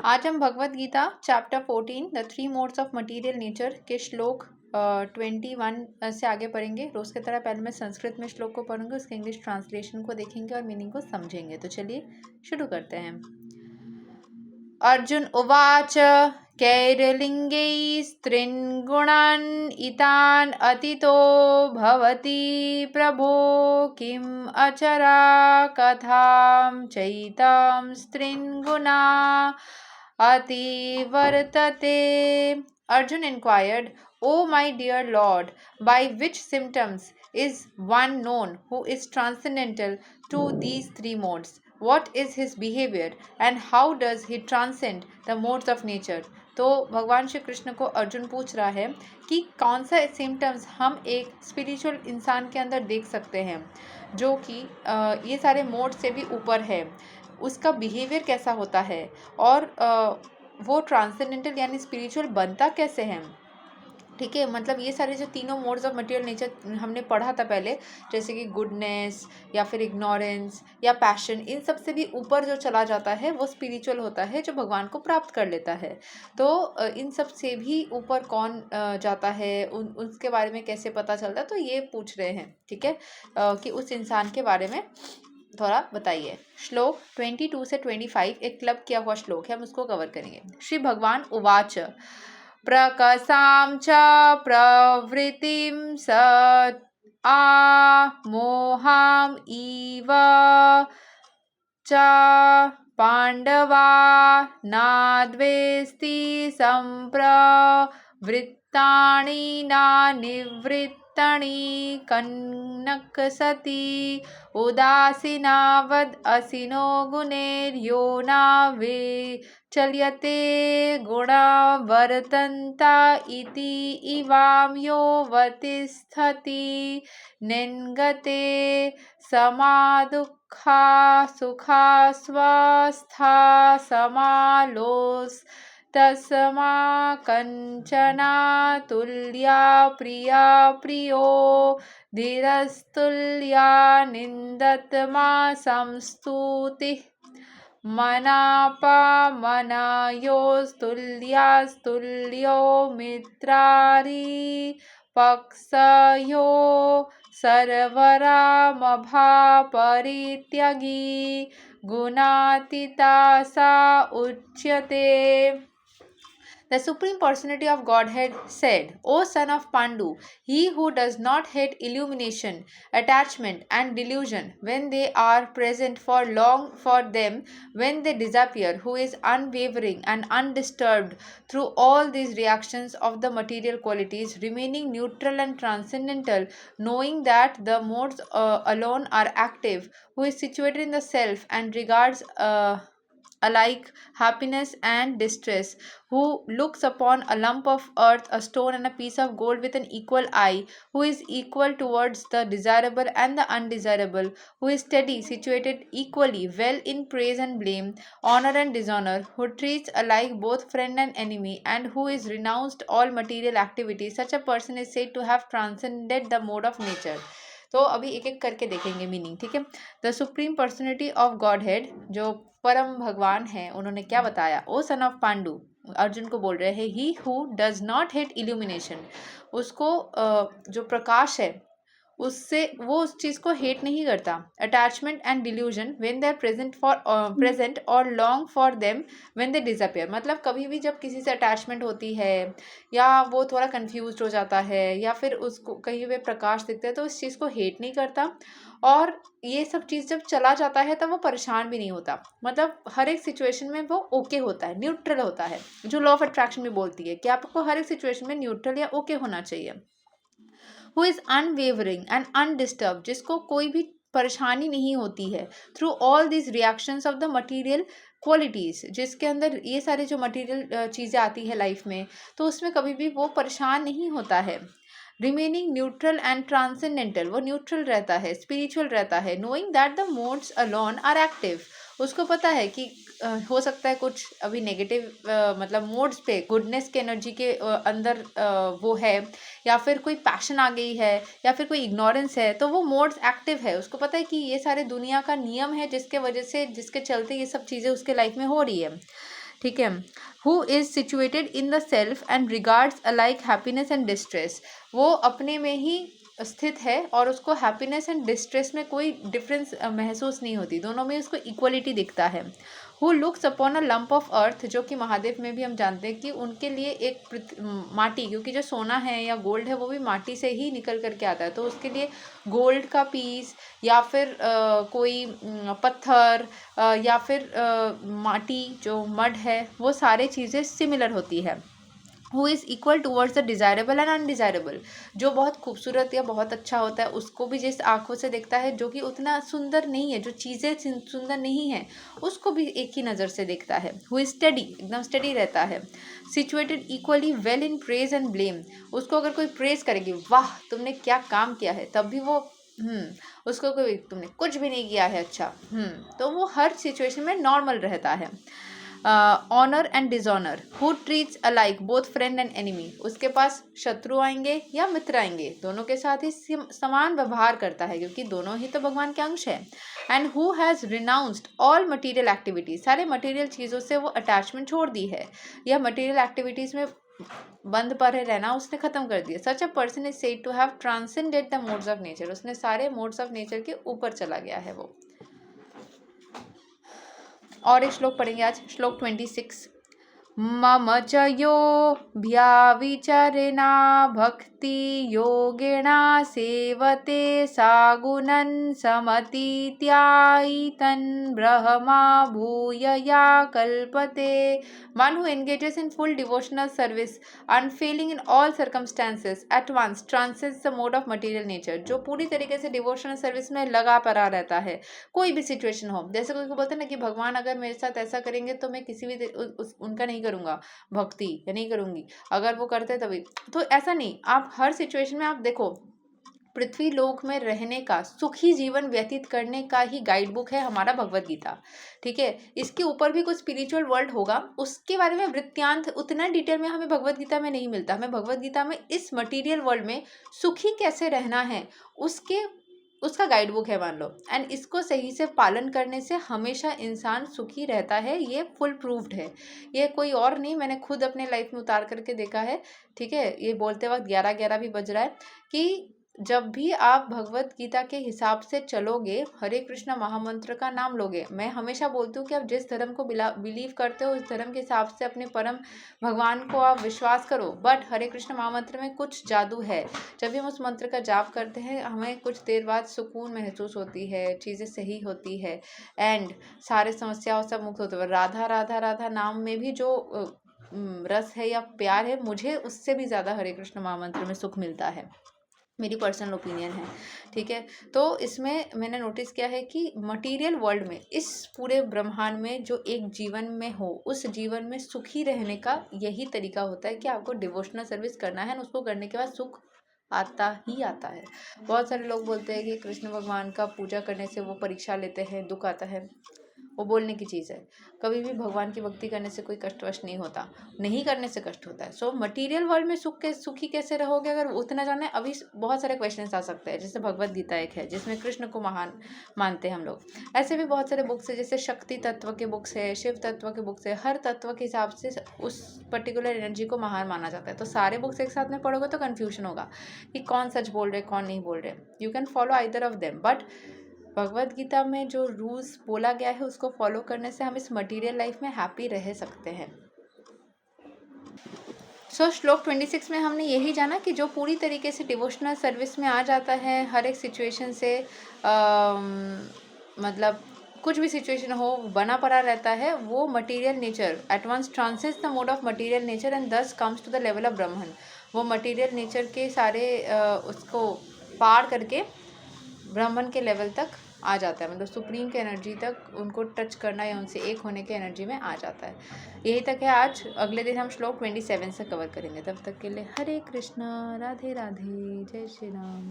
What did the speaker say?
आज हम Bhagavad Gita chapter 14 the three modes of material nature के श्लोक 21 से आगे पढ़ेंगे। रोज की तरह पहले मैं संस्कृत में श्लोक को पढ़ूंगी, उसके इंग्लिश ट्रांसलेशन को देखेंगे और मीनिंग को समझेंगे। तो चलिए शुरू करते हैं। अर्जुन उवाच कैर्लिङ्गैस्त्रीन् गुणान् इतान् अतितो भवति प्रभो किम् अचरा कथां चैतां स्त्रीन् गुणा अतिवर्तते। Arjun inquired, O my dear Lord, by which symptoms is one known who is transcendental to these three modes? What is his behavior and how does he transcend the modes of nature? तो भगवान श्री कृष्ण को अर्जुन पूछ रहा है कि कौन सा symptoms हम एक स्पिरिचुअल इंसान के अंदर देख सकते हैं जो कि ये सारे मोड से भी ऊपर है, उसका बिहेवियर कैसा होता है और वो ट्रांसेंडेंटल यानी स्पिरिचुअल बनता कैसे है। ठीक है, मतलब ये सारे जो तीनों मोड्स ऑफ मटेरियल नेचर हमने पढ़ा था पहले, जैसे कि गुडनेस या फिर इग्नोरेंस या पैशन, इन सब से भी ऊपर जो चला जाता है वो स्पिरिचुअल होता है, जो भगवान को प्राप्त कर लेता है। तो इन सब से भी ऊपर कौन जाता है, उसके बारे में कैसे पता चलता है, तो ये पूछ रहे हैं। ठीक है, कि उस इंसान के बारे में थोड़ा बताइए। श्लोक 22 से 25 एक क्लब किया हुआ श्लोक है, हम उसको कवर करेंगे। श्री भगवान उवाच प्रकसां च प्रवृत्तिं स मोहाम इव च पांडवा नाद्वेस्ति संप्रवृत्तानि न निवृत्तानि कन्नकसति उदासीनावद् असिनो गुणैर्यो न विचल्यते गुणा वर्तन्ता इति इवां यो वतिष्ठति निन्गते समादुःखा सुखा स्वस्था समालोस् तस्मा कंचना तुल्या प्रिया प्रियो धीरस्तुल्या निन्दत्मा संस्तुतिः मनापमनयोस्तुल्यास्तुल्यो मित्रारि पक्षयो सर्वरामभापरित्यगी गुणातीता सा उच्यते। The Supreme Personality of Godhead said, O son of Pandu, he who does not hate illumination, attachment, and delusion when they are present for long for them, when they disappear, who is unwavering and undisturbed through all these reactions of the material qualities, remaining neutral and transcendental, knowing that the modes alone are active, who is situated in the self and regards alike happiness and distress, who looks upon a lump of earth, a stone, and a piece of gold with an equal eye, who is equal towards the desirable and the undesirable, who is steady, situated equally well in praise and blame, honor and dishonor, who treats alike both friend and enemy, and who is renounced all material activities, such a person is said to have transcended the mode of nature. तो अभी एक एक करके देखेंगे meaning. ठीक है, the supreme personality of God head, जो परम भगवान है, उन्होंने क्या बताया। ओ सन ऑफ पांडु, अर्जुन को बोल रहे हैं, he who does not hate illumination, उसको जो प्रकाश है उससे वो उस चीज़ को हेट नहीं करता। Attachment and delusion when they are present और long for them when they disappear, मतलब कभी भी जब किसी से अटैचमेंट होती है या वो थोड़ा कंफ्यूज हो जाता है या फिर उसको कहीं पे प्रकाश दिखता है तो इस चीज़ को हेट नहीं करता, और ये सब चीज़ जब चला जाता है तब वो परेशान भी नहीं होता। मतलब हर एक सिचुएशन में वो ओके होता है, न्यूट्रल होता है, जो लॉ ऑफ अट्रैक्शन भी बोलती है कि आपको हर एक सिचुएशन में न्यूट्रल या ओके होना चाहिए। Who is unwavering and undisturbed, जिसको कोई भी परेशानी नहीं होती है, through all this reactions of the material qualities, जिसके अंदर ये सारे जो मटीरियल चीज़ें आती है लाइफ में, तो उसमें कभी भी वो परेशान नहीं होता है। रिमेनिंग न्यूट्रल एंड ट्रांसेंडेंटल, वो न्यूट्रल रहता है, स्पिरिचुअल रहता है। Knowing that the modes alone are active, उसको पता है कि हो सकता है कुछ अभी नेगेटिव मतलब मोड्स पे गुडनेस के एनर्जी के अंदर वो है, या फिर कोई पैशन आ गई है, या फिर कोई इग्नोरेंस है, तो वो मोड्स एक्टिव है। उसको पता है कि ये सारे दुनिया का नियम है जिसके वजह से, जिसके चलते ये सब चीज़ें उसके लाइफ में हो रही है। ठीक है। Who is situated in the self and regards alike happiness and distress, वो अपने में ही स्थित है और उसको हैप्पीनेस एंड डिस्ट्रेस में कोई डिफरेंस महसूस नहीं होती, दोनों में उसको इक्वलिटी दिखता है। Who looks upon a lump of earth, जो कि महादेव में भी हम जानते हैं कि उनके लिए एक माटी, क्योंकि जो सोना है या गोल्ड है वो भी माटी से ही निकल करके आता है, तो उसके लिए गोल्ड का पीस या फिर कोई पत्थर या फिर माटी जो मड है, वो सारे चीज़ें सिमिलर होती है। Who is equal towards the desirable and undesirable, जो बहुत खूबसूरत या बहुत अच्छा होता है उसको भी जिस आंखों से देखता है, जो कि उतना सुंदर नहीं है, जो चीज़ें सुंदर नहीं है उसको भी एक ही नज़र से देखता है। हु इज़ स्टडी, एकदम स्टडी रहता है। Situated equally well in praise and blame, उसको अगर कोई प्रेज करेगी, वाह तुमने क्या काम किया है, तब भी वो उसको कोई तुमने कुछ भी नहीं किया है अच्छा, तो वो हर सिचुएशन में नॉर्मल रहता है। Honour and dishonour, who treats alike both friend and enemy, उसके पास शत्रु आएंगे या मित्र आएंगे, दोनों के साथ ही समान व्यवहार करता है, क्योंकि दोनों ही तो भगवान के अंश हैं। And who has renounced all material activities, सारे मटीरियल चीज़ों से वो अटैचमेंट छोड़ दी है, यह मटीरियल एक्टिविटीज़ में बंद पड़े रहना उसने खत्म कर दिया। Such a person is said to have transcended the modes of nature, उसने सारे मोड्स ऑफ नेचर के ऊपर चला गया है वो। और एक श्लोक पढ़ेंगे आज, श्लोक 26। मम च यो भ्याविचरेणा भक्ति योगेणा सेवते सागुणं समतीत्यायितं ब्रह्मा भूय या कल्पते। One who engages in full devotional service, unfailing in all circumstances, at once transcends the mode of material nature, जो पूरी तरीके से डिवोशनल सर्विस में लगा पड़ा रहता है, कोई भी सिचुएशन हो। जैसे कोई को बोलते हैं ना कि भगवान अगर मेरे साथ ऐसा करेंगे तो मैं किसी भी उनका नहीं करूँगा भक्ति, या नहीं करूँगी, अगर वो करते तभी, तो ऐसा नहीं। आप हर सिचुएशन में आप देखो, पृथ्वी लोक में रहने का, सुखी जीवन व्यतीत करने का ही गाइड बुक है हमारा भगवत गीता, ठीक है। इसके ऊपर भी कुछ स्पिरिचुअल वर्ल्ड होगा, उसके बारे में वृत्तांत उतना डिटेल में हमें भगवत गीता में नहीं मिलता। हमें भगवत गीता में इस मटेरियल वर्ल्ड में सुखी कैसे रहना है उसका गाइड बुक है मान लो, एंड इसको सही से पालन करने से हमेशा इंसान सुखी रहता है, ये फुल प्रूव्ड है, ये कोई और नहीं, मैंने खुद अपने लाइफ में उतार करके देखा है, ठीक है। ये बोलते वक्त 11:11 भी बज रहा है कि जब भी आप भगवत गीता के हिसाब से चलोगे, हरे कृष्ण महामंत्र का नाम लोगे, मैं हमेशा बोलती हूँ कि आप जिस धर्म को बिलीव करते हो उस धर्म के हिसाब से अपने परम भगवान को आप विश्वास करो, बट हरे कृष्ण महामंत्र में कुछ जादू है। जब भी हम उस मंत्र का जाप करते हैं हमें कुछ देर बाद सुकून महसूस होती है, चीज़ें सही होती है, एंड सारे समस्याओं से मुक्त होते हुए राधा राधा राधा नाम में भी जो रस है या प्यार है, मुझे उससे भी ज़्यादा हरे कृष्ण महामंत्र में सुख मिलता है, मेरी पर्सनल ओपिनियन है, ठीक है। तो इसमें मैंने नोटिस किया है कि मटेरियल वर्ल्ड में, इस पूरे ब्रह्मांड में जो एक जीवन में हो, उस जीवन में सुखी रहने का यही तरीका होता है कि आपको डिवोशनल सर्विस करना है, और उसको करने के बाद सुख आता ही आता है। बहुत सारे लोग बोलते हैं कि कृष्ण भगवान का पूजा करने से वो परीक्षा लेते हैं, दुख आता है, वो बोलने की चीज़ है। कभी भी भगवान की भक्ति करने से कोई कष्टवश नहीं होता, नहीं करने से कष्ट होता है। सो मटेरियल वर्ल्ड में सुखी कैसे रहोगे, अगर उतना जाने, अभी बहुत सारे क्वेश्चंस आ सकते हैं। जैसे भगवत गीता एक है जिसमें कृष्ण को महान मानते हैं हम लोग, ऐसे भी बहुत सारे बुक्स है, जैसे शक्ति तत्व के बुक्स है, शिव तत्व के बुक्स है, हर तत्व के हिसाब से उस पर्टिकुलर एनर्जी को महान माना जाता है। तो सारे बुक्स एक साथ में पढ़ोगे तो कन्फ्यूजन होगा कि कौन सच बोल रहे कौन नहीं बोल रहे। You can follow either of them, but Bhagavad Gita में जो रूल्स बोला गया है उसको फॉलो करने से हम इस मटेरियल लाइफ में हैप्पी रह सकते हैं। सो श्लोक 26 में हमने यही जाना कि जो पूरी तरीके से डिवोशनल सर्विस में आ जाता है, हर एक सिचुएशन से मतलब कुछ भी सिचुएशन हो बना पड़ा रहता है, वो material nature at once transcends the mode of material nature and thus comes to the level of Brahman. वो मटेरियल नेचर के सारे उसको पार करके ब्राह्मण के लेवल तक आ जाता है, मतलब सुप्रीम के एनर्जी तक उनको टच करना या उनसे एक होने के एनर्जी में आ जाता है। यही तक है आज, अगले दिन हम श्लोक 27 से कवर करेंगे। तब तक के लिए हरे कृष्णा, राधे राधे, जय श्री राम।